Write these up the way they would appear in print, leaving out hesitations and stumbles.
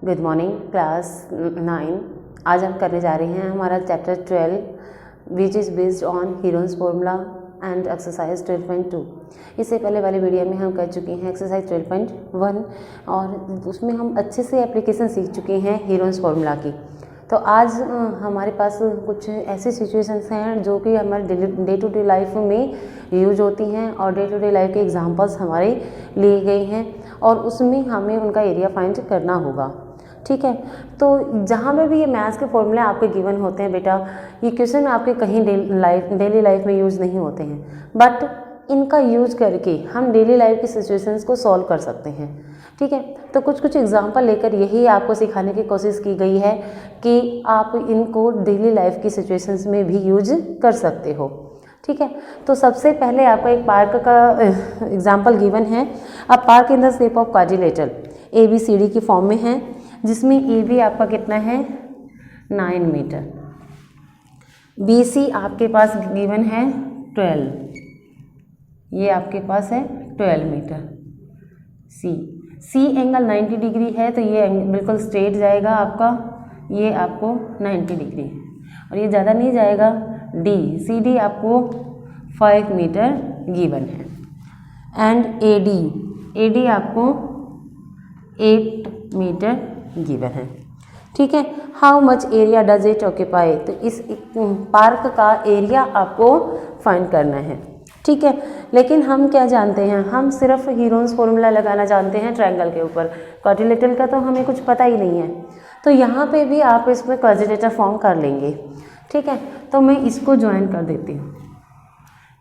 Good morning class 9। आज हम करने जा रहे हैं हमारा chapter 12 which is based on Heron's formula and exercise 12.2। इससे पहले वाले वीडियो में हम कर चुके हैं एक्सरसाइज 12.1 और उसमें हम अच्छे से एप्लीकेशन सीख चुके हैं हीरोन्स फॉर्मूला की। तो आज हमारे पास कुछ ऐसी सिचुएशंस हैं जो कि हमारे डे टू डे लाइफ में यूज होती हैं और डे टू डे लाइफ के एग्जांपल्स हमारे लिए गए हैं और उसमें हमें उनका एरिया फाइंड करना होगा। ठीक है, तो जहाँ में भी ये मैथ्स के फॉर्मूले आपके गिवन होते हैं बेटा, ये क्वेश्चन आपके कहीं डेली लाइफ में यूज़ नहीं होते हैं, बट इनका यूज करके हम डेली लाइफ की सिचुएशंस को सॉल्व कर सकते हैं। ठीक है, तो कुछ एग्जांपल लेकर यही आपको सिखाने की कोशिश की गई है कि आप इनको डेली लाइफ की सिचुएशंस में भी यूज कर सकते हो। ठीक है, तो सबसे पहले आपका एक पार्क का एग्जांपल गिवन है। अब park in the shape of quadrilateral ABCD की फॉर्म में है, जिसमें AB आपका कितना है 9 मीटर, BC आपके पास गिवन है 12, ये आपके पास है 12 मीटर। C एंगल 90 डिग्री है, तो ये बिल्कुल स्ट्रेट जाएगा आपका, ये आपको 90 डिग्री और ये ज़्यादा नहीं जाएगा। CD आपको 5 मीटर गिवन है एंड AD आपको 8 मीटर गिवन है। ठीक है, how much area does it occupy, तो इस पार्क का एरिया आपको फाइंड करना है। ठीक है, लेकिन हम क्या जानते हैं, हम सिर्फ हीरोन्स फॉर्मूला लगाना जानते हैं ट्रायंगल के ऊपर, क्वाड्रिलेटरल का तो हमें कुछ पता ही नहीं है। तो यहाँ पे भी आप इसमें क्वाड्रिलेटरल फॉर्म कर लेंगे। ठीक है, तो मैं इसको ज्वाइन कर देती हूँ।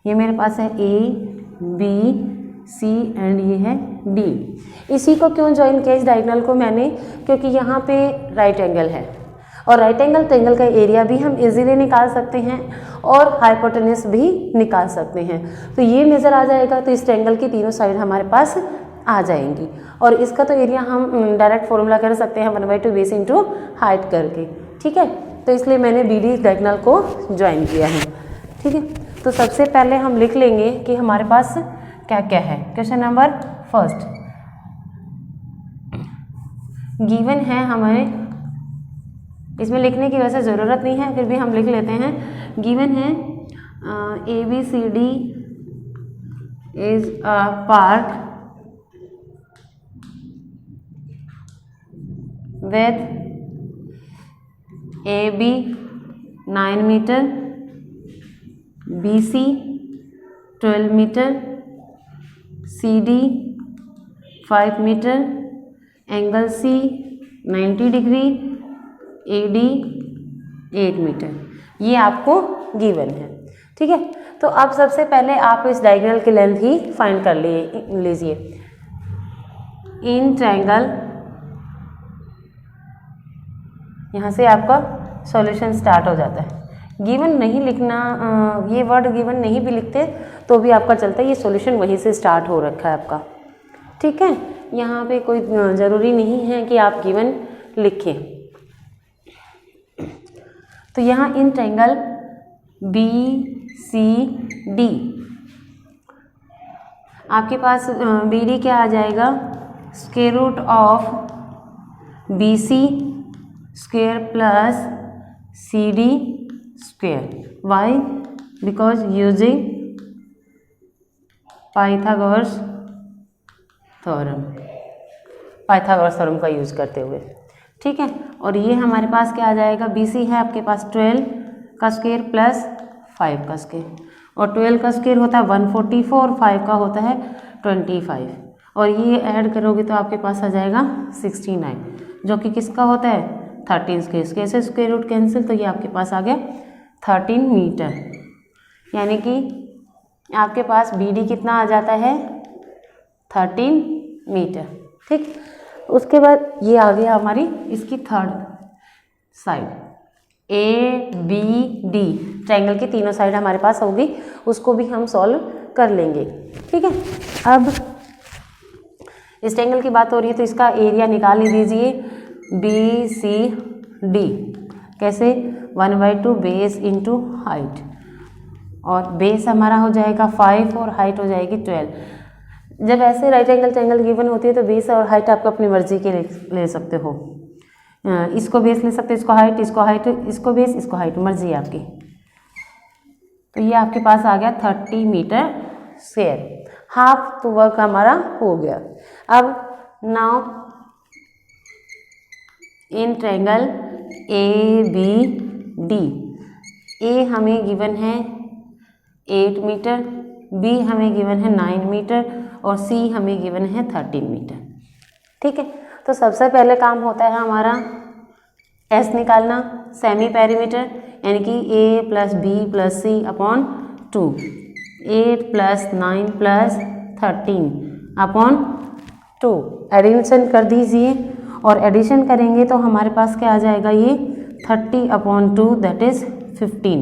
ये मेरे पास है ABC एंड ये है D। इसी को क्यों ज्वाइन किया इस डायगोनल को मैंने, क्योंकि यहाँ पे राइट एंगल है और राइट एंगल ट्रायंगल का एरिया भी हम इजीली निकाल सकते हैं और हाइपोटेन्यूज भी निकाल सकते हैं। तो ये नज़र आ जाएगा, तो इस ट्रायंगल की तीनों साइड हमारे पास आ जाएंगी और इसका तो एरिया हम डायरेक्ट फॉर्मूला कर सकते हैं 1/2 बेस इंटू हाइट करके। ठीक है, तो इसलिए मैंने BD डायगोनल को ज्वाइन किया है। ठीक है, तो सबसे पहले हम लिख लेंगे कि हमारे पास क्या क्या है। क्वेश्चन नंबर फर्स्ट गिवन है हमारे, इसमें लिखने की वैसे ज़रूरत नहीं है, फिर भी हम लिख लेते हैं। गिवन है ABCD is a park with AB 9 metre, BC 12 metre, CD 5 metre, angle C 90 degree, AD 8 metre, ये आपको गिवन है। ठीक है, तो अब सबसे पहले आप इस डायगोनल की लेंथ ही फाइंड कर लीजिए। इन ट्रायंगल, यहाँ से आपका सॉल्यूशन स्टार्ट हो जाता है। गिवन नहीं लिखना, ये वर्ड गिवन नहीं भी लिखते तो भी आपका चलता है, ये सॉल्यूशन वहीं से स्टार्ट हो रखा है आपका। ठीक है, यहाँ पे कोई ज़रूरी नहीं है कि आप गिवन लिखें। तो यहाँ इन ट्रायंगल BCD आपके पास BD क्या आ जाएगा, square root of BC square plus CD square. Why? Because using Pythagoras theorem का यूज करते हुए। ठीक है, और ये हमारे पास क्या आ जाएगा, BC है आपके पास 12 का स्क्वायर प्लस 5 का स्क्वायर, और 12 का स्क्वायर होता है 144, 5 का होता है 25, और ये ऐड करोगे तो आपके पास आ जाएगा 69, जो कि किसका होता है 13 स्क्वायर। कैसे स्क्वायर रूट कैंसिल, तो ये आपके पास आ गया 13 मीटर, यानी कि आपके पास BD कितना आ जाता है 13 मीटर। ठीक, उसके बाद ये आ गया हमारी इसकी थर्ड साइड ABD, ट्रायंगल की तीनों साइड हमारे पास होगी, उसको भी हम सॉल्व कर लेंगे। ठीक है, अब इस ट्रायंगल की बात हो रही है तो इसका एरिया निकाल ही दीजिए। BCD कैसे, 1/2 बेस इंटू हाइट, और बेस हमारा हो जाएगा 5 और हाइट हो जाएगी 12। जब ऐसे राइट एंगल ट्रायंगल गिवन होती है तो बेस और हाइट आप अपनी मर्जी के ले सकते हो। इसको बेस ले सकते हैं, इसको हाइट, इसको बेस, इसको हाइट, मर्जी है आपकी। तो ये आपके पास आ गया 30 मीटर स्क्वायर। हाफ तो वर्क हमारा हो गया। अब now in triangle A B D, A हमें गिवन है 8 मीटर, बी हमें गिवन है 9 मीटर और सी हमें गिवन है 13 मीटर। ठीक है, तो सबसे पहले काम होता है हमारा एस निकालना, सेमी पेरीमीटर, यानी कि A plus B plus C upon 2, 8 plus 9 plus 13 upon 2। Addition कर दीजिए और एडिशन करेंगे तो हमारे पास क्या आ जाएगा, ये 30 अपॉन 2 दैट इज 15।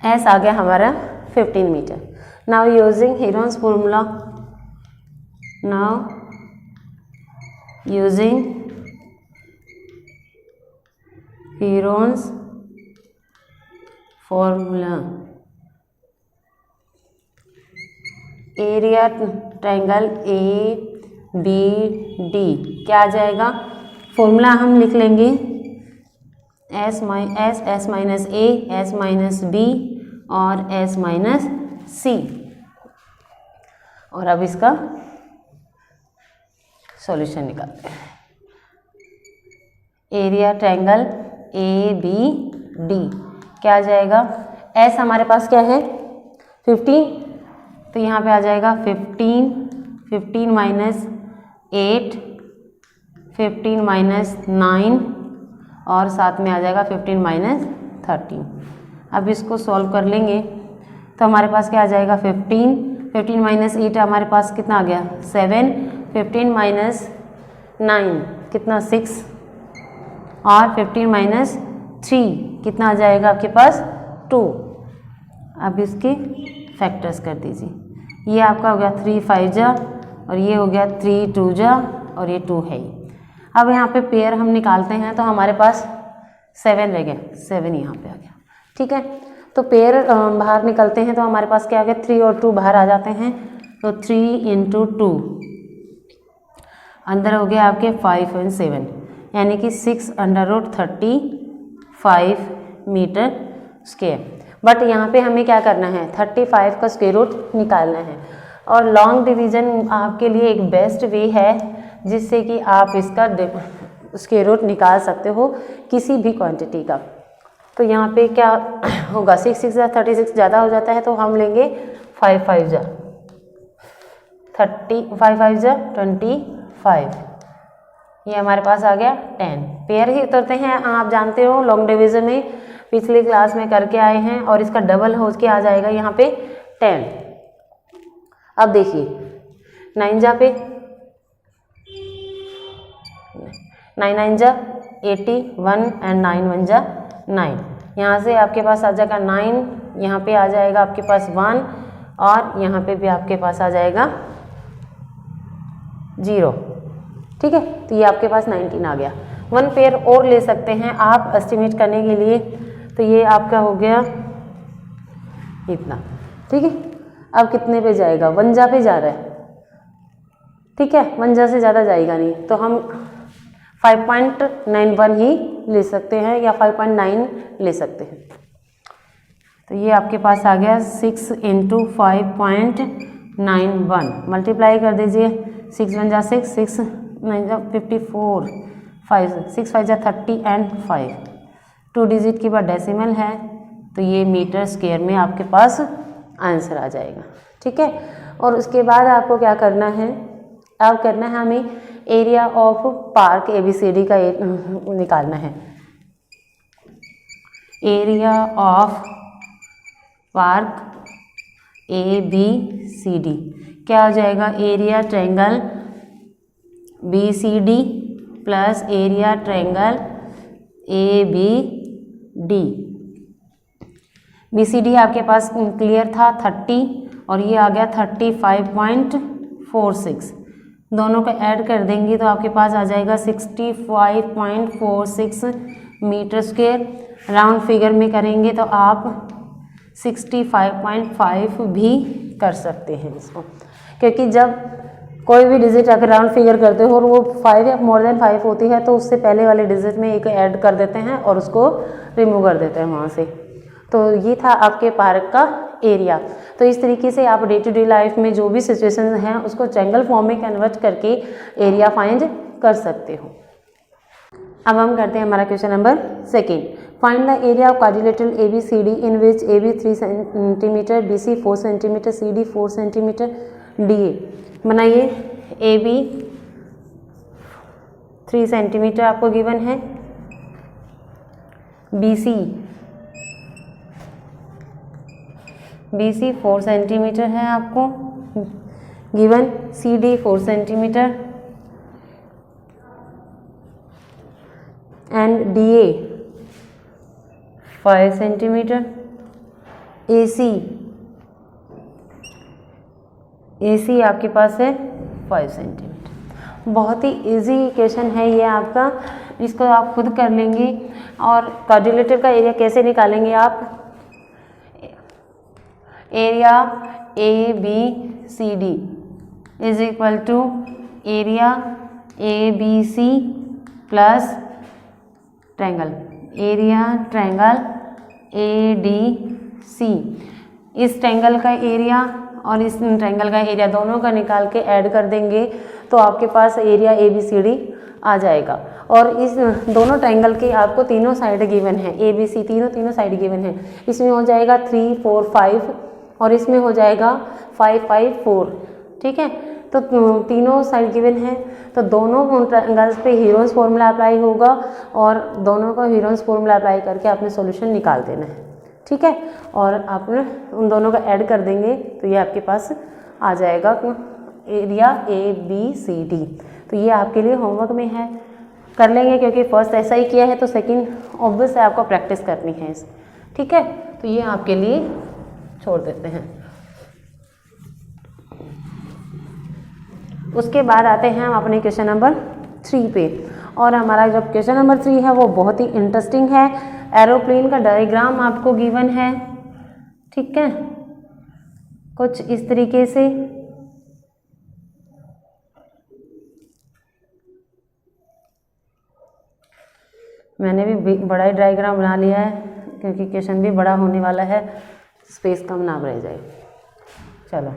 एस आ गया हमारा 15 metre. Now using Heron's formula, now using Heron's formula, area triangle A B D क्या आ जाएगा, फॉर्मूला हम लिख लेंगे S minus A, S minus B और एस माइनस सी। और अब इसका सॉल्यूशन निकालते हैं। Area triangle A B D क्या आ जाएगा, एस हमारे पास क्या है 15, तो यहाँ पे आ जाएगा 15 माइनस 8, 15 माइनस 9 और साथ में आ जाएगा 15 माइनस 13। अब इसको सॉल्व कर लेंगे तो हमारे पास क्या आ जाएगा 15 माइनस 8 हमारे पास कितना आ गया 7, 15 माइनस 9 कितना 6 और 15 माइनस 3 कितना आ जाएगा आपके पास 2। अब इसके फैक्टर्स कर दीजिए, ये आपका हो गया 3 5 जा और ये हो गया 3 2 जा और ये 2 है ही। अब यहाँ पे पेयर हम निकालते हैं तो हमारे पास 7 रह गया, 7 यहाँ पे आ गया। ठीक है, तो पेयर बाहर निकलते हैं तो हमारे पास क्या आ गया 3 और 2 बाहर आ जाते हैं, तो 3 इंटू 2 अंदर हो गया आपके 5 और 7 यानी कि 6/35 मीटर स्क्वायर। बट यहाँ पे हमें क्या करना है 35 का स्क्वायर रूट निकालना है। और लॉन्ग डिवीज़न आपके लिए एक बेस्ट वे है जिससे कि आप इसका स्क्वायर रूट निकाल सकते हो किसी भी क्वांटिटी का। तो यहाँ पे क्या होगा 6 6 जा 36 ज़्यादा हो जाता है तो हम लेंगे 5 5 जा 30, 5 5 जा 25, ये हमारे पास आ गया 10। पेयर ही उतरते हैं, आप जानते हो लॉन्ग डिवीज़न में पिछली क्लास में करके आए हैं और इसका डबल हो के आ जाएगा यहाँ पे 10। अब देखिए 9 जा पे 9 9 जा 81 एंड 9 1 जा 9, यहाँ से आपके पास आ जाएगा 9, यहाँ पे आ जाएगा आपके पास 1 और यहाँ पे भी आपके पास आ जाएगा 0। ठीक है, तो ये आपके पास 19 आ गया। 1 पेयर और ले सकते हैं आप एस्टिमेट करने के लिए, तो ये आपका हो गया इतना। ठीक है, अब कितने पे जाएगा 1 जा पे जा रहा है। ठीक है, 1 जा से ज़्यादा जाएगा नहीं, तो हम 5.91 ही ले सकते हैं या 5.9 ले सकते हैं। तो ये आपके पास आ गया 6 इंटू 5.91 मल्टीप्लाई कर दीजिए, 6 1 जा 6, 6 9 जा 54, 5 6 5 जा 30 एंड 5, 2 डिजिट के बाद डेसिमल है तो ये मीटर स्क्वायर में आपके पास आंसर आ जाएगा। ठीक है, और उसके बाद आपको क्या करना है, अब करना है हमें एरिया ऑफ पार्क ABCD का निकालना है। एरिया ऑफ पार्क ABCD क्या हो जाएगा, area triangle BCD plus area triangle ABD। BCD आपके पास क्लियर था 30 और ये आ गया 35.46, दोनों को ऐड कर देंगे तो आपके पास आ जाएगा 65.46 मीटर स्क्वायर। राउंड फिगर में करेंगे तो आप 65.5 भी कर सकते हैं इसको, क्योंकि जब कोई भी डिजिट अगर राउंड फिगर करते हो और वो 5 या मोर देन 5 होती है तो उससे पहले वाले डिजिट में एक ऐड कर देते हैं और उसको रिमूव कर देते हैं वहाँ से। तो ये था आपके पार्क का एरिया। तो इस तरीके से आप डे टू डे लाइफ में जो भी सिचुएशन हैं उसको ट्रायंगल फॉर्म में कन्वर्ट करके एरिया फाइंड कर सकते हो। अब हम करते हैं हमारा question number 2। Find the area of quadrilateral ABCD in which AB 3 centimetre, BC 4 centimetre, CD 4 centimetre, DA। बनाइए। AB 3 सेंटीमीटर आपको गिवन है, BC 4 सेंटीमीटर है आपको given, CD 4 centimetre and DA 5 centimetre. AC आपके पास है 5 सेंटीमीटर। बहुत ही इजी क्वेश्चन है ये आपका, इसको आप खुद कर लेंगे। और क्वाड्रिलेटरल का एरिया कैसे निकालेंगे आप? Area ABCD is equal to area ABC plus triangle, area triangle ADC। इस ट्रायंगल का एरिया और इस ट्रायंगल का एरिया दोनों का निकाल के ऐड कर देंगे तो आपके पास एरिया ABCD आ जाएगा। और इस दोनों ट्रायंगल की आपको तीनों साइड गिवन है, ABC तीनों साइड गिवन है। इसमें हो जाएगा 3 4 5 और इसमें हो जाएगा 5 5 4। ठीक है, तो तीनों साइड गिवन है तो दोनों ट्रायंगल्स पे हीरोन्स फॉर्मूला अप्लाई होगा और दोनों का हीरोन्स फॉर्मूला अप्लाई करके आपने सॉल्यूशन निकाल देना है। ठीक है, और आप उन दोनों का ऐड कर देंगे तो ये आपके पास आ जाएगा एरिया ABCD। तो ये आपके लिए होमवर्क में है, कर लेंगे क्योंकि फर्स्ट ऐसा ही किया है तो सेकंड ऑब्वियस है आपको प्रैक्टिस करनी है। ठीक है, तो ये आपके लिए छोड़ देते हैं। उसके बाद आते हैं हम अपने क्वेश्चन नंबर 3 पे। और हमारा जो क्वेश्चन नंबर 3 है वो बहुत ही इंटरेस्टिंग है। एरोप्लेन का डायग्राम आपको गिवन है। ठीक है, कुछ इस तरीके से मैंने भी बड़ा ही डायग्राम बना लिया है क्योंकि क्वेश्चन भी बड़ा होने वाला है, स्पेस कम ना रह जाए। चलो,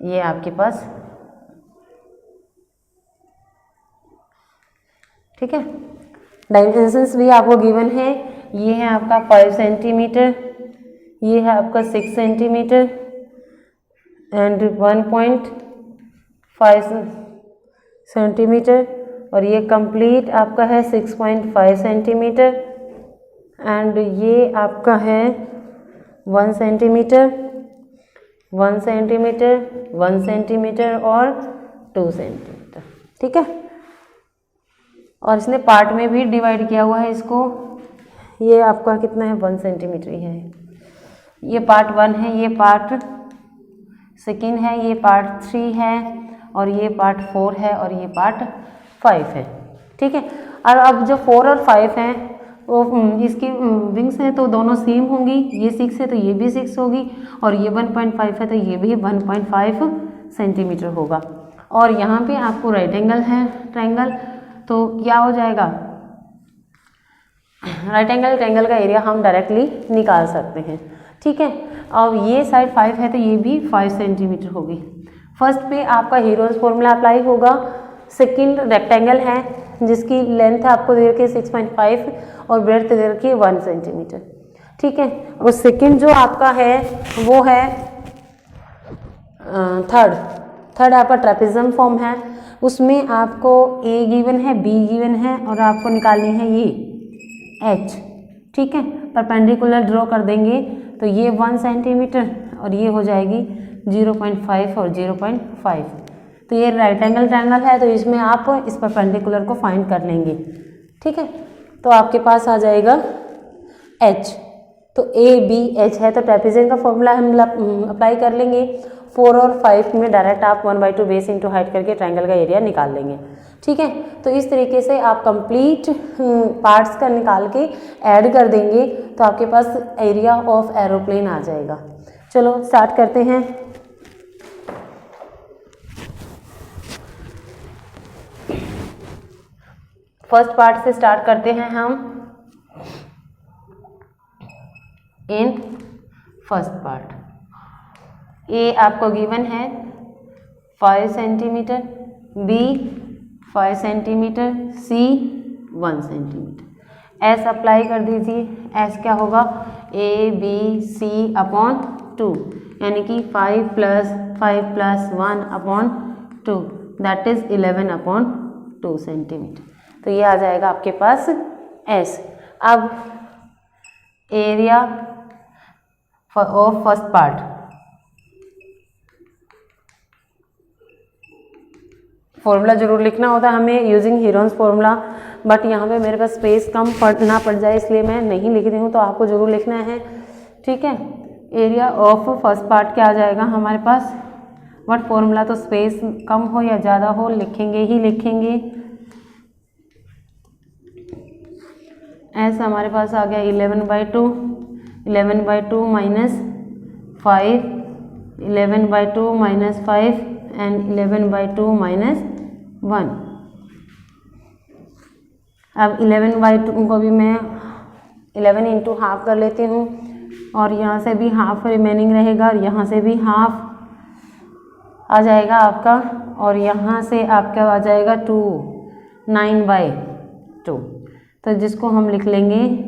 ये आपके पास ठीक है, डायमेंशंस भी आपको गिवन है। ये है आपका 5 सेंटीमीटर, ये है आपका 6 सेंटीमीटर एंड 1.5 सेंटीमीटर और ये कंप्लीट आपका है 6.5 सेंटीमीटर एंड ये आपका है 1 सेंटीमीटर, 1 सेंटीमीटर, 1 सेंटीमीटर और 2 सेंटीमीटर। ठीक है, और इसने पार्ट में भी डिवाइड किया हुआ है इसको। ये आपका कितना है 1 सेंटीमीटर ही है। ये पार्ट 1 है, ये पार्ट 2 है, ये पार्ट 3 है और ये पार्ट 4 है और ये पार्ट 5 है। ठीक है, और अब जो 4 और 5 हैं वो इसकी विंग्स हैं तो दोनों सेम होंगी। ये 6 है तो ये भी 6 होगी और ये 1.5 है तो ये भी 1.5 सेंटीमीटर होगा। और यहाँ पे आपको राइट एंगल है ट्रायंगल, तो क्या हो जाएगा, राइट एंगल ट्रायंगल का एरिया हम डायरेक्टली निकाल सकते हैं। ठीक है, अब ये साइड 5 है तो ये भी 5 सेंटीमीटर होगी। फर्स्ट पे आपका हीरोज फॉर्मूला अप्लाई होगा। सेकंड रेक्टेंगल है जिसकी लेंथ आपको दे रखी है 6.5 और ब्रेड्थ दे रखी है 1 सेंटीमीटर। ठीक है, और सेकंड जो आपका है वो है थर्ड आपका ट्रेपेजियम फॉर्म है। उसमें आपको A गिवन है, B गिवन है और आपको निकालनी है ये H। ठीक है, परपेंडिकुलर ड्रॉ कर देंगे तो ये 1 सेंटीमीटर और ये हो जाएगी 0.5 और 0.5। तो ये राइट एंगल ट्रायंगल है तो इसमें आप इस परपेंडिकुलर को फाइंड कर लेंगे। ठीक है, तो आपके पास आ जाएगा H। तो ABH है तो ट्रेपेजियम का फॉर्मूला हम अप्लाई कर लेंगे। 4 और 5 में डायरेक्ट आप 1/2 बेस इंटू हाइट करके ट्रायंगल का एरिया निकाल लेंगे। ठीक है, तो इस तरीके से आप कंप्लीट पार्ट्स का निकाल के ऐड कर देंगे तो आपके पास एरिया ऑफ एरोप्लेन आ जाएगा। चलो स्टार्ट करते हैं। फर्स्ट पार्ट से स्टार्ट करते हैं हम। इन फर्स्ट पार्ट ए आपको गिवन है 5 सेंटीमीटर, बी 5 सेंटीमीटर, सी 1 सेंटीमीटर। एस अप्लाई कर दीजिए। एस क्या होगा, ए बी सी अपॉन 2, यानी कि 5 + 1 upon 2 that is 11 upon 2 centimetre. तो ये आ जाएगा आपके पास एस। अब area of first part, formula जरूर लिखना होता है हमें यूजिंग हीरोन्स फॉर्मूला, बट यहाँ पे मेरे पास स्पेस कम ना पड़ जाए इसलिए मैं नहीं लिख रही हूँ, तो आपको जरूर लिखना है। ठीक है, एरिया ऑफ फर्स्ट पार्ट क्या आ जाएगा हमारे पास, बट फॉर्मूला तो स्पेस कम हो या ज़्यादा हो लिखेंगे ही लिखेंगे। ऐसा हमारे पास आ गया 11/2, 11/2 - 5, 11/2 - 5 एंड 11/2 - 1। अब 11/2 को भी मैं 11 इंटू हाफ कर लेती हूँ, और यहाँ से भी हाफ रिमेनिंग रहेगा, और यहाँ से भी हाफ आ जाएगा आपका, और यहाँ से आपका आ जाएगा 2, 9/2। तो जिसको हम लिख लेंगे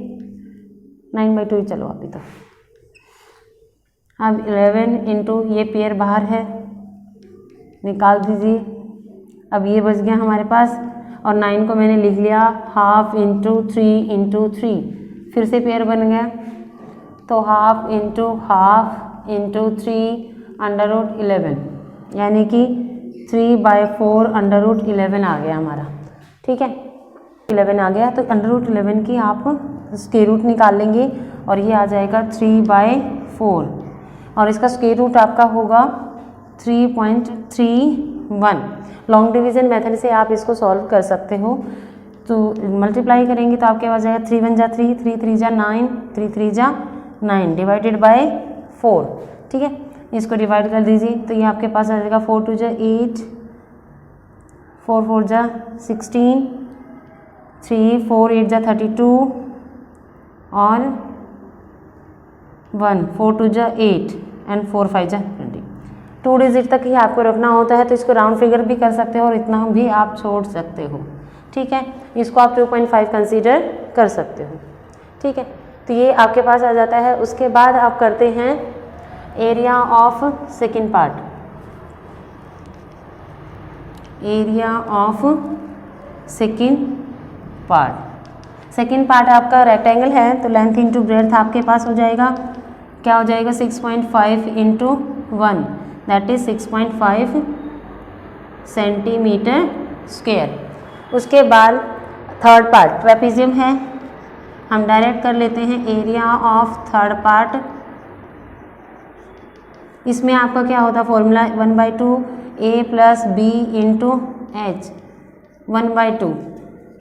9/2 ही, चलो अभी तो। अब 11 इंटू ये पेयर बाहर है, निकाल दीजिए। अब ये बच गया हमारे पास, और 9 को मैंने लिख लिया हाफ इंटू 3 इंटू 3, फिर से पेयर बन गया, तो हाफ इंटू 3 √ 11, यानी कि 3/4 √ 11 आ गया हमारा। ठीक है, 11 आ गया, तो √11 की आप स्क्वायर रूट निकाल लेंगे, और ये आ जाएगा 3/4, और इसका स्क्वायर रूट आपका होगा 3.31। लॉन्ग डिवीजन मेथड से आप इसको सॉल्व कर सकते हो। तो मल्टीप्लाई करेंगे तो आपके पास जाएगा 3 × 1 = 3, 3 × 3 = 9, 3 × 3 = 9 डिवाइडेड बाय 4। ठीक है, इसको डिवाइड कर दीजिए, तो ये आपके पास आ जाएगा 4 × 2 = 8, 4 × 4 = 16, 3 × 4 = 8 = 32, और 1 4 × 2 = 8 एंड 4 × 5 = 20। 2 डिजिट तक ही आपको रखना होता है, तो इसको राउंड फिगर भी कर सकते हो, और इतना भी आप छोड़ सकते हो। ठीक है, इसको आप 2.5 कंसीडर कर सकते हो। ठीक है, तो ये आपके पास आ जाता है। उसके बाद आप करते हैं area of second part. Area of second part आपका रेक्टेंगल है, तो लेंथ इंटू ब्रेड्थ आपके पास हो जाएगा, क्या हो जाएगा 6.5 × 1 दैट इज 6.5 सेंटीमीटर स्क्वायर। उसके बाद थर्ड पार्ट ट्रेपेजियम है, हम डायरेक्ट कर लेते हैं एरिया ऑफ थर्ड पार्ट। इसमें आपका क्या होता है फॉर्मूला 1/2 a + b × h, 1/2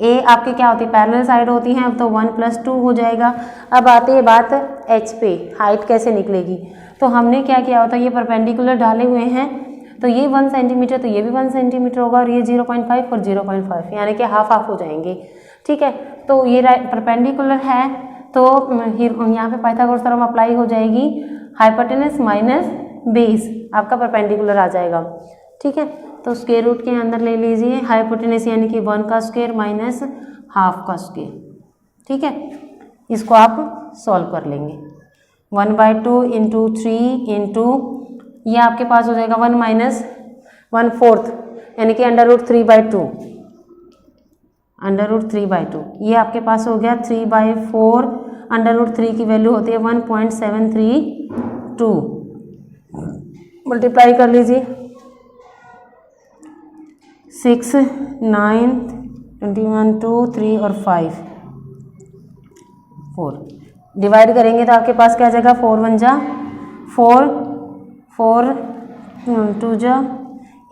ए आपके क्या होती है पैरेलल साइड होती हैं, अब तो 1 + 2 हो जाएगा। अब आती है बात एच पे, हाइट कैसे निकलेगी। तो हमने क्या किया होता है, ये परपेंडिकुलर डाले हुए हैं, तो ये 1 सेंटीमीटर, तो ये भी 1 सेंटीमीटर होगा, और ये 0.5 और 0.5 यानी कि हाफ हो जाएंगे। ठीक है, तो ये परपेंडिकुलर है, तो यहाँ पे पाइथागोरस थ्योरम अप्लाई हो जाएगी, हाइपोटेनस माइनस बेस आपका परपेंडिकुलर आ जाएगा। ठीक है, तो स्क्वायर रूट के अंदर ले लीजिए हाइपोटेनस यानी कि 1 का स्क्वायर माइनस हाफ का स्क्वायर। ठीक है, इसको आप सॉल्व कर लेंगे। 1/2 × 3 इंटू ये आपके पास हो जाएगा 1 - 1/4 यानी कि √3/2, √3/2 ये आपके पास हो गया 3/4। √3 की वैल्यू होती है 1.732, मल्टीप्लाई कर लीजिए 6, 9, 21, 2, 3 और 5, 4 डिवाइड करेंगे तो आपके पास क्या आ जाएगा 4 × 1 = 4, 4 × 2 =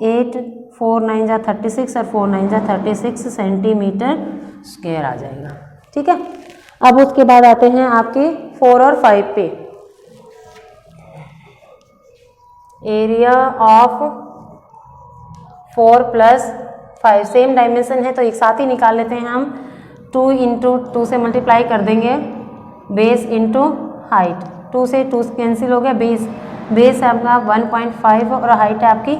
8, 4 × 9 = 36 और 4 × 9 = 36 सेंटीमीटर स्क्वायर आ जाएगा। ठीक है, अब उसके बाद आते हैं आपके 4 और 5 पे। एरिया ऑफ 4 + 5 सेम डायमेंशन है तो एक साथ ही निकाल लेते हैं हम। 2 इंटू 2 से मल्टीप्लाई कर देंगे, बेस इंटू हाइट, 2 से 2 कैंसिल हो गया, बेस है आपका 1.5 और हाइट है आपकी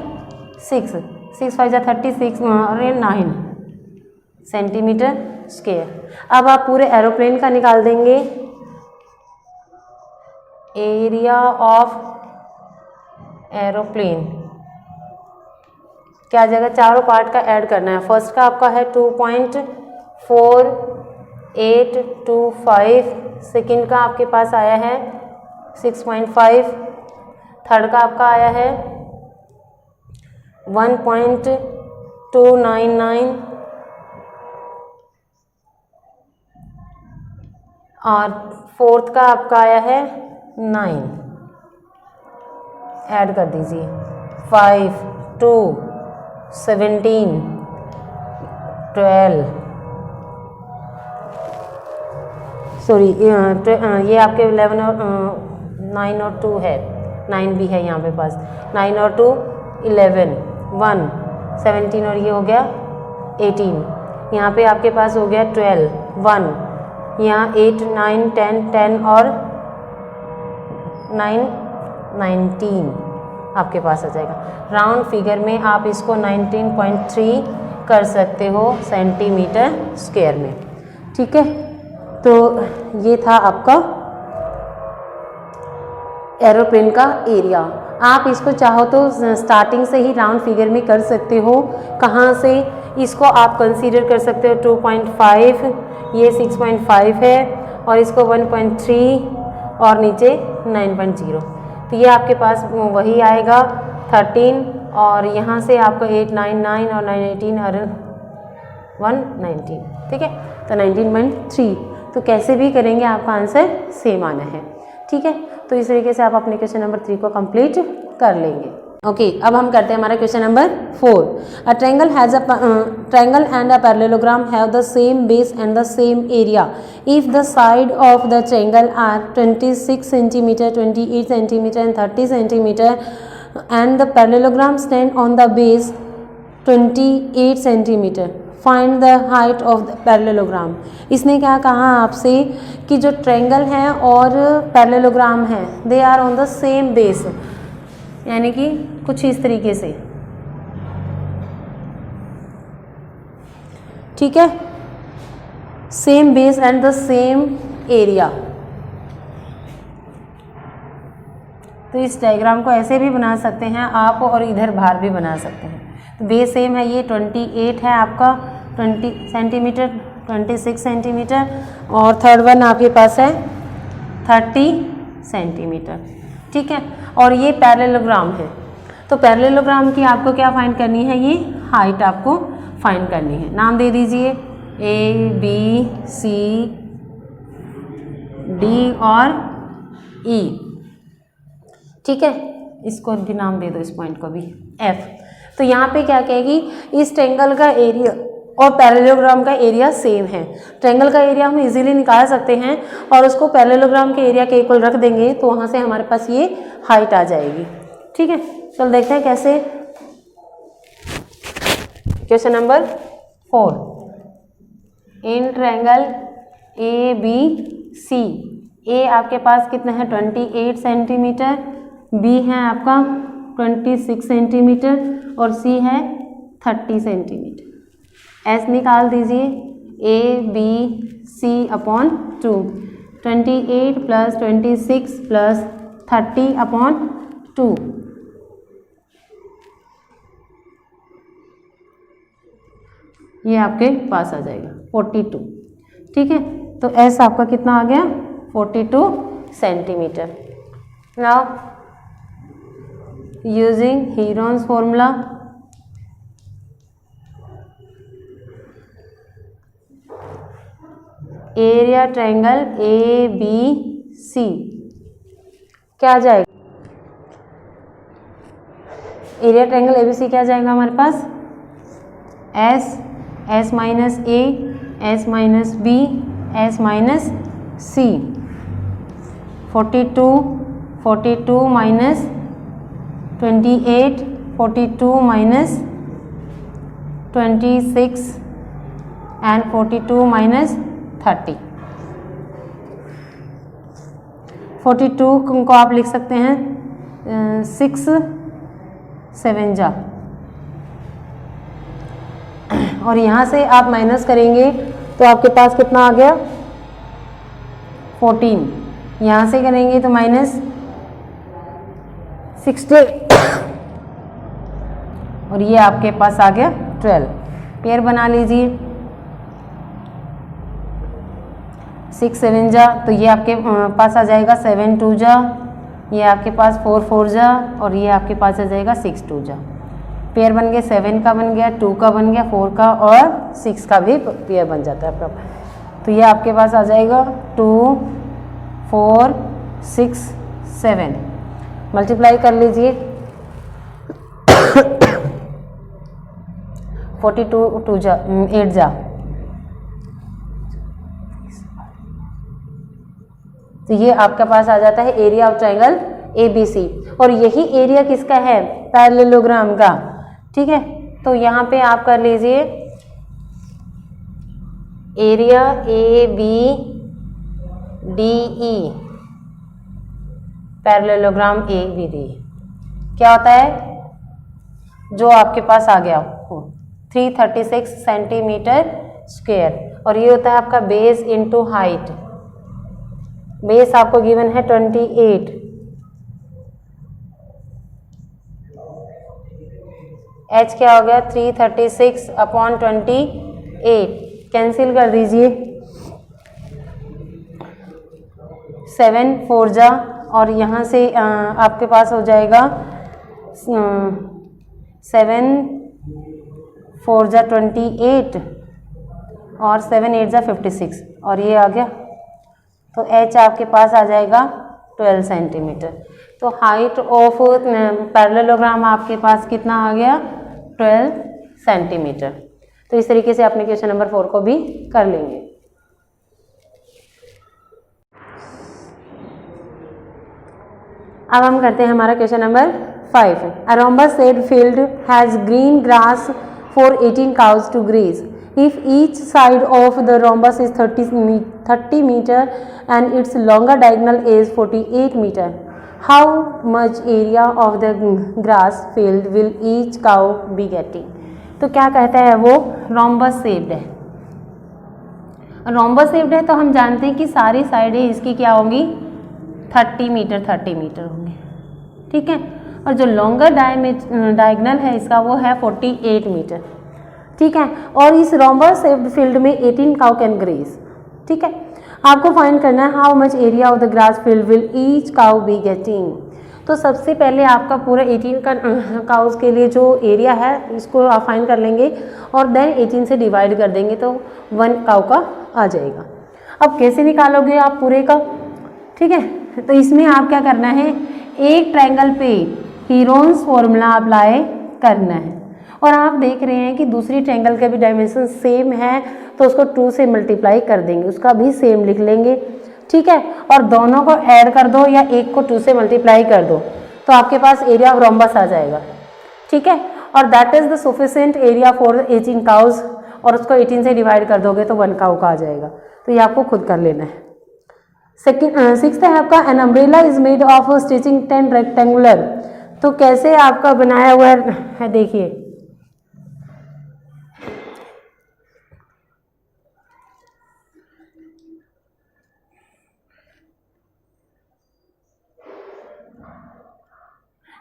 6 5 जा 36 और 9 सेंटीमीटर स्क्वायर। अब आप पूरे एरोप्लेन का निकाल देंगे, एरिया ऑफ एरोप्लेन क्या आ जाएगा, चारों पार्ट का ऐड करना है। फर्स्ट का आपका है 2.4825, सेकंड का आपके पास आया है 6.5, थर्ड का आपका आया है 1.299 और फोर्थ का आपका आया है 9। ऐड कर दीजिए 5 2 17 12 सॉरी ये आपके 11 और 9 और 2 है, 9 भी है यहाँ पे पास, 9 और 2 11 1 17 और ये हो गया 18, यहाँ पे आपके पास हो गया 12 1, यहाँ 8 9 10 10 और 9 19 आपके पास आ जाएगा। राउंड फिगर में आप इसको 19.3 कर सकते हो सेंटीमीटर स्क्वायर में। ठीक है, तो ये था आपका एरोप्लेन का एरिया। आप इसको चाहो तो स्टार्टिंग से ही राउंड फिगर में कर सकते हो। कहाँ से इसको आप कंसीडर कर सकते हो, 2.5, ये 6.5 है और इसको 1.3 और नीचे 9.0, तो ये आपके पास वही आएगा 13 और यहाँ से आपको 8 9 9 और 9 18 और 1 19। ठीक है, तो 19.3, तो कैसे भी करेंगे आपका आंसर सेम आना है। ठीक है, तो इस तरीके से आप अपने क्वेश्चन नंबर 3 को कंप्लीट कर लेंगे। ओके, अब हम करते हैं हमारा question number 4। A triangle has a triangle and a parallelogram have the same base and the same area if the side of the triangle are 26 centimetre 28 centimetre and 30 centimetre and the parallelogram stand on the base 28 centimetre, find the height of the parallelogram. इसने क्या कहा आपसे कि जो triangle है और parallelogram है they are on the same base, यानी कि कुछ इस तरीके से। ठीक है, same base and the same area. तो इस डायग्राम को ऐसे भी बना सकते हैं आप और इधर बाहर भी बना सकते हैं। तो बेस सेम है, ये 28 है आपका 20 सेंटीमीटर 26 सेंटीमीटर और थर्ड वन आपके पास है 30 सेंटीमीटर। ठीक है, और ये पैरेललोग्राम है, तो पैरेललोग्राम की आपको क्या फाइंड करनी है, ये हाइट आपको फाइंड करनी है। नाम दे दीजिए A B C D और E। ठीक है, इसको भी नाम दे दो, इस पॉइंट को भी F। तो यहाँ पे क्या कहेगी, इस ट्रायंगल का एरिया और पैरेललोग्राम का एरिया सेम है। ट्रायंगल का एरिया हम इजीली निकाल सकते हैं और उसको पैरेललोग्राम के एरिया के इक्वल रख देंगे तो वहाँ से हमारे पास ये हाइट आ जाएगी। ठीक है, चलो देखते हैं कैसे। Question number 4, in triangle ABC, ए आपके पास कितना है 28 सेंटीमीटर, बी है आपका 26 सेंटीमीटर और सी है 30 सेंटीमीटर। एस निकाल दीजिए, ABC upon 2, 28 plus 26 plus 30 upon 2। ये आपके पास आ जाएगा 42। ठीक है, तो एस आपका कितना आ गया 42 centimetre. Now using Heron's formula, area triangle ABC क्या आ जाएगा, एरिया ट्रायंगल ABC क्या आ जाएगा हमारे पास, S minus A, S minus B, S minus C। 42 minus 28, 42 minus 26 and 42 minus 30। 42 को आप लिख सकते हैं 6 7 जा, और यहाँ से आप माइनस करेंगे तो आपके पास कितना आ गया 14। यहाँ से करेंगे तो माइनस 60 और ये आपके पास आ गया 12। पेयर बना लीजिए 6 7 जा, तो ये आपके पास आ जाएगा 7 2 जा, ये आपके पास 4 4 जा, और ये आपके पास आ जाएगा 6 2 जा। पेयर बन गए 7 का बन गया, 2 का बन गया, 4 का और 6 का भी पेयर बन जाता है प्रॉपर। तो ये आपके पास आ जाएगा 2 4 6 7। मल्टीप्लाई कर लीजिए 42 2 जा 8 जा, तो ये आपके पास आ जाता है एरिया ऑफ ट्रायंगल ABC। और यही एरिया किसका है, पैरेललोग्राम का। ठीक है, तो यहाँ पे आप कर लीजिए एरिया ABDE, पैरेललोग्राम ABD क्या होता है, जो आपके पास आ गया 336 सेंटीमीटर स्क्वायर, और ये होता है आपका बेस इनटू हाइट। बेस आपको गिवन है 28, h क्या हो गया 336 अपॉन 28, कैंसिल कर दीजिए 7 4 जा, और यहाँ से आपके पास हो जाएगा 7 4 जा 28 और 7 8 जा 56, और ये आ गया, तो h आपके पास आ जाएगा 12 सेंटीमीटर। तो हाइट ऑफ पैरेललोग्राम आपके पास कितना आ गया 12 सेंटीमीटर। तो इस तरीके से अपने क्वेश्चन नंबर 4 को भी कर लेंगे। अब हम करते हैं हमारा question number 5। A rhombus shaped field has green grass for 18 cows to graze. If each side of the rhombus is 30 meter and its longer diagonal is 48 meter, how much area of the grass field will each cow be getting? तो क्या कहता है वो, rhombus shaped है। rhombus shaped है तो हम जानते हैं कि सारी साइडें इसकी क्या होंगी 30 मीटर होंगे। ठीक है, और जो लॉन्गर डायगनल है इसका वो है 48 मीटर। ठीक है, और इस rhombus shaped फील्ड में 18 काउ कैन ग्रेज। ठीक है, आपको फाइंड करना है how much area of the grass field will each cow be getting. तो सबसे पहले आपका पूरा 18 काउस के लिए जो एरिया है इसको आप फाइंड कर लेंगे और देन 18 से डिवाइड कर देंगे तो 1 काउ का आ जाएगा। अब कैसे निकालोगे आप पूरे का, ठीक है, तो इसमें आप क्या करना है, एक ट्रायंगल पे हीरोन्स फॉर्मूला अप्लाई करना है, और आप देख रहे हैं कि दूसरी ट्रायंगल का भी डायमेंशन सेम है तो उसको 2 से मल्टीप्लाई कर देंगे, उसका भी सेम लिख लेंगे। ठीक है, और दोनों को ऐड कर दो या एक को 2 से मल्टीप्लाई कर दो तो आपके पास एरिया ऑफ रोम्बस आ जाएगा। ठीक है, और that is the sufficient area for 18 cows, और उसको 18 से डिवाइड कर दोगे तो 1 काउ का आ जाएगा। तो ये आपको खुद कर लेना है। सिक्स्थ है आपका, an umbrella is made of stitching 10 rectangular. तो कैसे आपका बनाया हुआ है देखिए,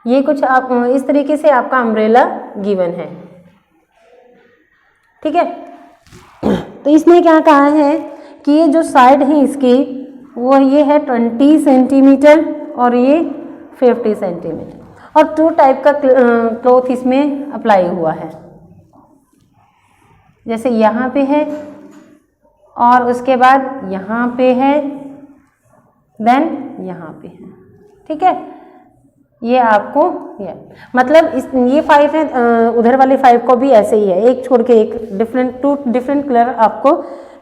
ये कुछ आप इस तरीके से आपका अम्ब्रेला गिवन है। ठीक है, तो इसने क्या कहा है कि ये जो साइड है इसकी वो ये है 20 सेंटीमीटर और ये 50 सेंटीमीटर, और 2 टाइप का क्लॉथ इसमें अप्लाई हुआ है, जैसे यहाँ पे है और उसके बाद यहाँ पे है, देन यहाँ पे है। ठीक है, ये आपको ये मतलब ये 5 है, उधर वाले 5 को भी ऐसे ही है, एक छोड़ के एक टू डिफरेंट कलर आपको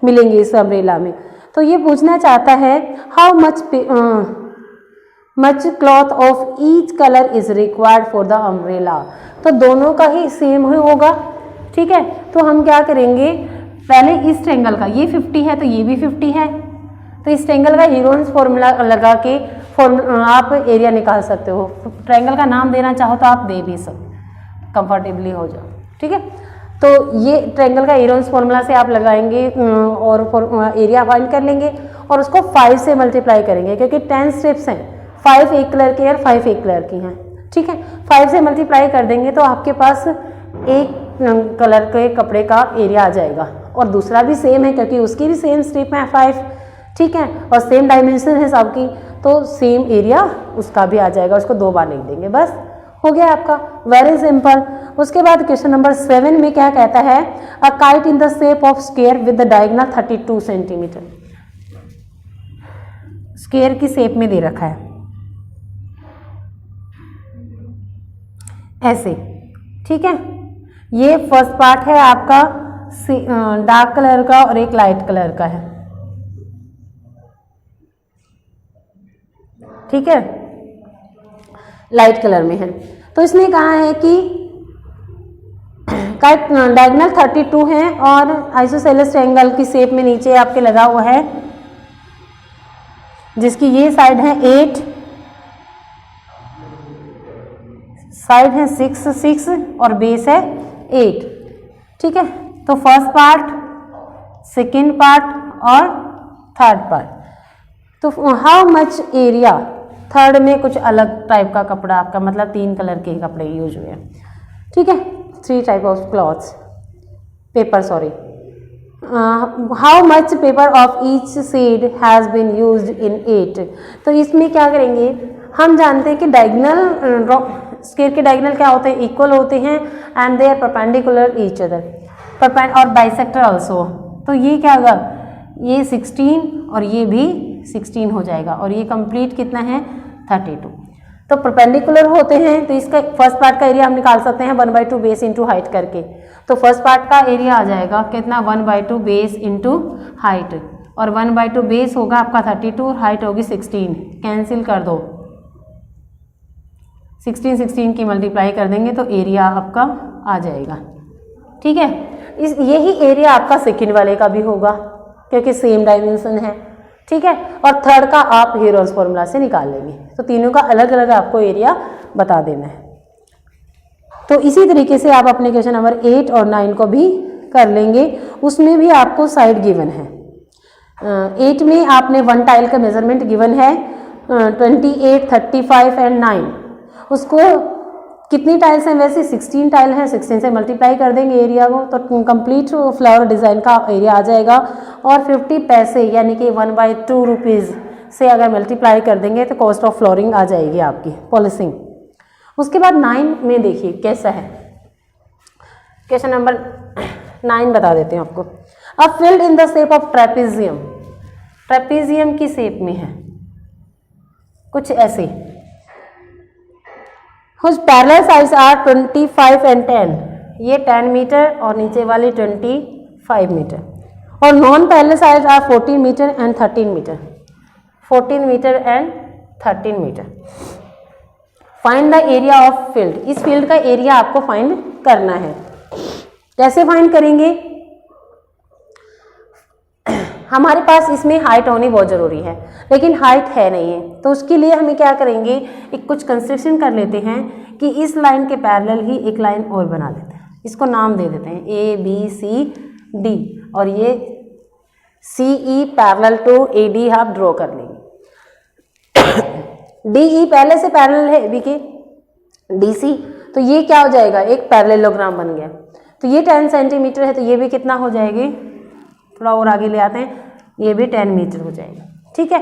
मिलेंगे इस अम्ब्रेला में। तो ये पूछना चाहता है how much cloth of each colour is required for the umbrella. तो दोनों का ही सेम ही होगा, ठीक है। तो हम क्या करेंगे, पहले इस ट्रायंगल का, ये 50 है तो ये भी 50 है, तो इस ट्रायंगल का हीरोन्स फॉर्मूला लगा के आप एरिया निकाल सकते हो। ट्रायंगल का नाम देना चाहो तो आप दे भी सकते, कंफर्टेबली हो जाओ, ठीक है। तो ये ट्रायंगल का हीरोन्स फॉर्मूला से आप लगाएंगे और एरिया फाइंड कर लेंगे और उसको 5 से मल्टीप्लाई करेंगे, क्योंकि 10 स्टेप्स हैं, 5 एक कलर के और 5 एक कलर की हैं, ठीक है। 5 से मल्टीप्लाई कर देंगे तो आपके पास एक कलर के कपड़े का एरिया आ जाएगा और दूसरा भी सेम है क्योंकि उसकी भी सेम स्ट्रिप है 5, ठीक है, और सेम डायमेंशन है सबकी, तो सेम एरिया उसका भी आ जाएगा। उसको 2 बार लिख देंगे, बस हो गया आपका, वेरी सिंपल। उसके बाद क्वेश्चन नंबर 7 में क्या कहता है, a kite in the shape of square with the diagonal 32 centimetre. Square की शेप में दे रखा है ऐसे, ठीक है। ये फर्स्ट पार्ट है आपका डार्क कलर का और एक लाइट कलर का है, ठीक है, लाइट कलर में है। तो इसने कहा है कि डायगोनल 32 है और आइसोसेलेस ट्रायंगल की शेप में नीचे आपके लगा हुआ है, जिसकी ये साइड है 8, साइड है 6 6 और बेस है 8, ठीक है। तो फर्स्ट पार्ट, सेकेंड पार्ट और थर्ड पार्ट। तो हाउ मच एरिया, थर्ड में कुछ अलग टाइप का कपड़ा आपका, मतलब 3 कलर के कपड़े यूज हुए हैं, ठीक है, 3 type of clothes, paper, sorry. How much paper of each shade has been used in 8। तो इसमें क्या करेंगे, हम जानते हैं कि डायगोनल स्क्वायर के डायगोनल क्या होते हैं, इक्वल होते हैं and they are perpendicular each other और बाइसेक्टर आल्सो। तो ये क्या होगा, ये 16 और ये भी 16 हो जाएगा और ये कंप्लीट कितना है 32। तो परपेंडिकुलर होते हैं, तो इसका फर्स्ट पार्ट का एरिया हम निकाल सकते हैं 1/2 बेस इंटू हाइट करके। तो फर्स्ट पार्ट का एरिया आ जाएगा कितना, 1/2 बेस इंटू हाइट, और 1/2 बेस होगा आपका 32 और हाइट होगी 16, कैंसिल कर दो, 16 की मल्टीप्लाई कर देंगे तो एरिया आपका आ जाएगा, ठीक है। यही एरिया आपका सेकेंड वाले का भी होगा क्योंकि सेम डायमेंशन है, ठीक है। और थर्ड का आप हीरोन्स फॉर्मूला से निकाल लेंगे, तो तीनों का अलग अलग आपको एरिया बता देना है। तो इसी तरीके से आप अपने क्वेश्चन नंबर 8 और 9 को भी कर लेंगे, उसमें भी आपको साइड गिवन है। 8 में आपने 1 टाइल का मेजरमेंट गिवन है 28, 35 एंड 9, उसको कितनी टाइल्स हैं, वैसे 16 टाइल हैं, 16 से मल्टीप्लाई कर देंगे एरिया को, तो कंप्लीट फ्लावर डिज़ाइन का एरिया आ जाएगा। और 50 पैसे यानी कि 1/2 रुपीज़ से अगर मल्टीप्लाई कर देंगे तो कॉस्ट ऑफ फ्लोरिंग आ जाएगी आपकी, पॉलिशिंग। उसके बाद 9 में देखिए कैसा है, क्वेश्चन नंबर 9 बता देते हैं आपको। A field in the shape of trapezium, trapezium की शेप में है कुछ ऐसे, whose parallel sides are 25 and 10, ये 10 मीटर और नीचे वाली 25 मीटर, और non parallel sides are 14 metre and 13 metre, 14 metre and 13 metre. Find the area of field, इस फील्ड का एरिया आपको फाइंड करना है। कैसे फाइंड करेंगे, हमारे पास इसमें हाइट होनी बहुत ज़रूरी है, लेकिन हाइट है नहीं है, तो उसके लिए हमें क्या करेंगे, एक कुछ कंस्ट्रक्शन कर लेते हैं कि इस लाइन के पैरेलल ही एक लाइन और बना लेते हैं, इसको नाम दे देते हैं ABCD, और ये CE पैरेलल टू AD आप ड्रॉ कर लेंगे। DE पहले से पैरेलल है AB के DC, तो ये क्या हो जाएगा, एक पैरेललोग्राम बन गया। तो ये 10 सेंटीमीटर है, तो ये भी कितना हो जाएगी, थोड़ा और आगे ले आते हैं, ये भी 10 मीटर हो जाएगा, ठीक है।